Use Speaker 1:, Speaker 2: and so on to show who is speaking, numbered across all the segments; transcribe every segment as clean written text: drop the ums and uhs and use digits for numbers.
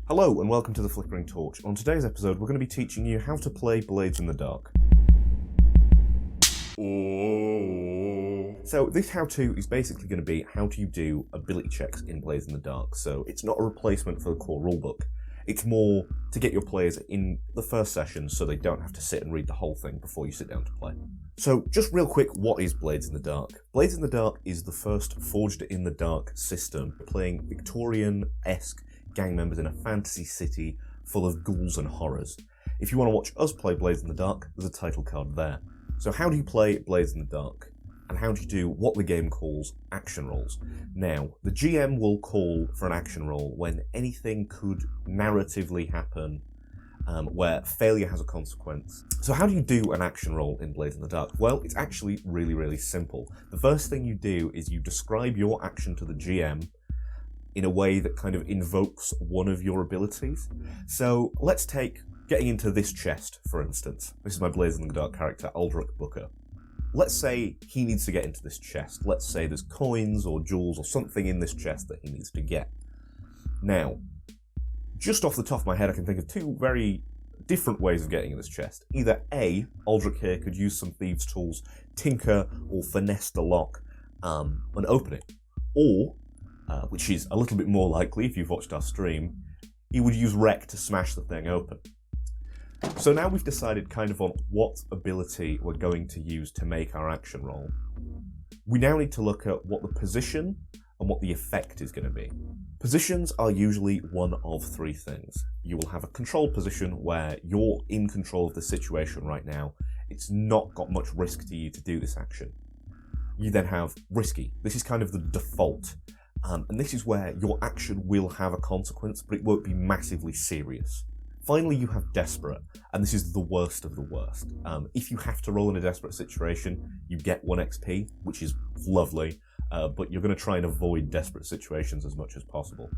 Speaker 1: Hello and welcome to the Flickering Torch. On today's episode we're going to be teaching you how to play Blades in the Dark. So this how-to is basically going to be how do you do ability checks in Blades in the Dark. So it's not a replacement for the core rulebook. It's more to get your players in the first session so they don't have to sit and read the whole thing before you sit down to play. So just real quick, what is Blades in the Dark? Blades in the Dark is the first Forged in the Dark system, playing Victorian-esque gang members in a fantasy city full of ghouls and horrors. If you want to watch us play Blades in the Dark, there's a title card there. So how do you play Blades in the Dark? And how do you do what the game calls action rolls? Now, the GM will call for an action roll when anything could narratively happen where failure has a consequence. So how do you do an action roll in Blades in the Dark? Well, it's actually really simple. The first thing you do is you describe your action to the GM in a way that kind of invokes one of your abilities. So let's take getting into this chest, for instance. This is my Blades in the Dark character, Aldrich Booker. Let's say he needs to get into this chest. Let's say there's coins or jewels or something in this chest that he needs to get. Now, just off the top of my head, I can think of two very different ways of getting in this chest. Either A, Aldrich here could use some thieves' tools, tinker or finesse the lock and open it. Or, which is a little bit more likely if you've watched our stream, he would use Wreck to smash the thing open. So now we've decided kind of on what ability we're going to use to make our action roll. We now need to look at what the position and what the effect is going to be. Positions are usually one of three things. You will have a control position where you're in control of the situation right now. It's not got much risk to you to do this action. You then have risky. This is kind of the default. And this is where your action will have a consequence, but it won't be massively serious. Finally, you have desperate, and this is the worst of the worst. If you have to roll in a desperate situation, you get 1 XP, which is lovely, but you're going to try and avoid desperate situations as much as possible.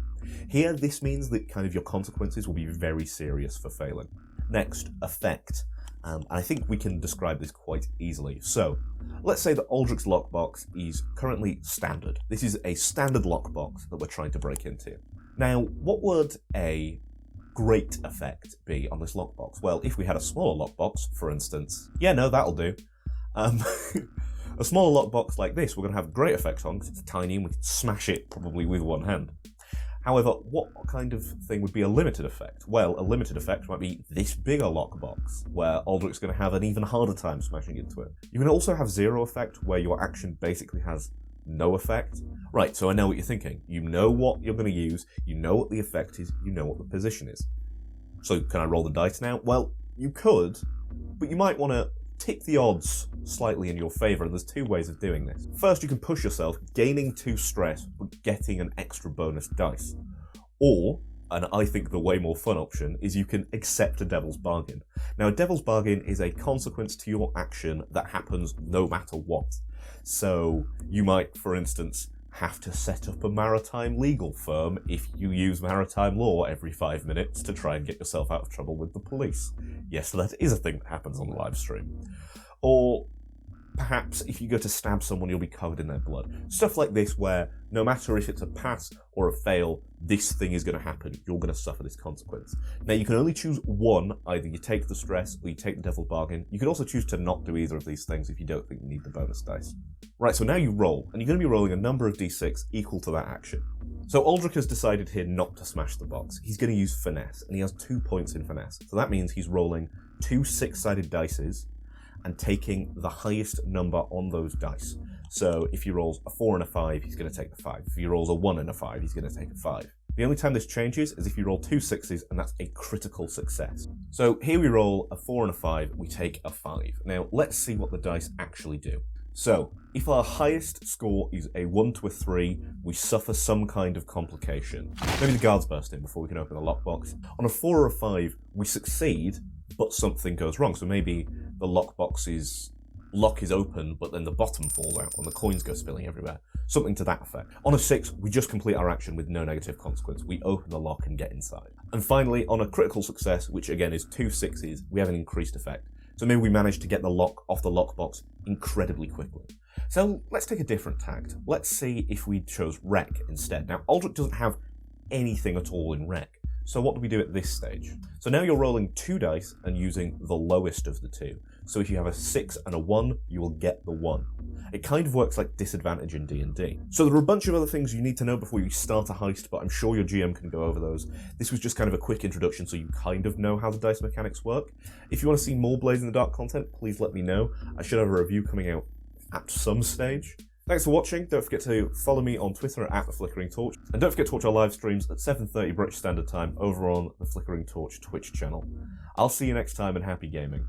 Speaker 1: Here, this means that kind of your consequences will be very serious for failing. Next, effect. And I think we can describe this quite easily. So, let's say that Aldrich's lockbox is currently standard. This is a standard lockbox that we're trying to break into. Now, what would a great effect be on this lockbox? Well, if we had a smaller lockbox, for instance, that'll do. A smaller lockbox like this, we're going to have great effect on because it's tiny and we can smash it probably with one hand. However, what kind of thing would be a limited effect? Well, a limited effect might be this bigger lockbox, where Aldrich's going to have an even harder time smashing into it. You can also have zero effect, where your action basically has no effect. Right, so I know what you're thinking. You know what you're going to use, you know what the effect is, you know what the position is. So can I roll the dice now? Well, you could, but you might want to tip the odds slightly in your favour, and there's two ways of doing this. First, you can push yourself, gaining 2 stress, but getting an extra bonus dice. Or, and I think the way more fun option, is you can accept a Devil's Bargain. Now, a Devil's Bargain is a consequence to your action that happens no matter what. So, you might, for instance, have to set up a maritime legal firm if you use maritime law every 5 minutes to try and get yourself out of trouble with the police. Yes, that is a thing that happens on the live stream. Or perhaps if you go to stab someone, you'll be covered in their blood. Stuff like this where no matter if it's a pass or a fail, this thing is going to happen. You're going to suffer this consequence. Now, you can only choose one. Either you take the stress or you take the Devil's Bargain. You can also choose to not do either of these things if you don't think you need the bonus dice. Right, so now you roll, and you're going to be rolling a number of d6 equal to that action. So Aldrich has decided here not to smash the box. He's going to use finesse, and he has 2 points in finesse. So that means he's rolling 2 6-sided dices and taking the highest number on those dice. So if he rolls a 4 and a 5, he's going to take the 5. If he rolls a 1 and a 5, he's going to take a 5. The only time this changes is if you roll 2 6s, and that's a critical success. So here we roll a 4 and a 5, we take a 5. Now let's see what the dice actually do. So, if our highest score is a 1 to a 3, we suffer some kind of complication. Maybe the guards burst in before we can open the lockbox. On a 4 or a 5, we succeed, but something goes wrong. So maybe the lockbox's lock is open, but then the bottom falls out and the coins go spilling everywhere. Something to that effect. On a 6, we just complete our action with no negative consequence. We open the lock and get inside. And finally, on a critical success, which again is 2 6s, we have an increased effect. So maybe we managed to get the lock off the lockbox incredibly quickly. So let's take a different tact. Let's see if we chose Wreck instead. Now, Aldrich doesn't have anything at all in Wreck. So what do we do at this stage? So now you're rolling 2 dice and using the lowest of the two. So if you have a 6 and a 1, you will get the 1. It kind of works like disadvantage in D&D. So there are a bunch of other things you need to know before you start a heist, but I'm sure your GM can go over those. This was just kind of a quick introduction so you kind of know how the dice mechanics work. If you want to see more Blades in the Dark content, please let me know. I should have a review coming out at some stage. Thanks for watching. Don't forget to follow me on Twitter at The Flickering Torch. And don't forget to watch our live streams at 7:30 British Standard Time over on the Flickering Torch Twitch channel. I'll see you next time and happy gaming.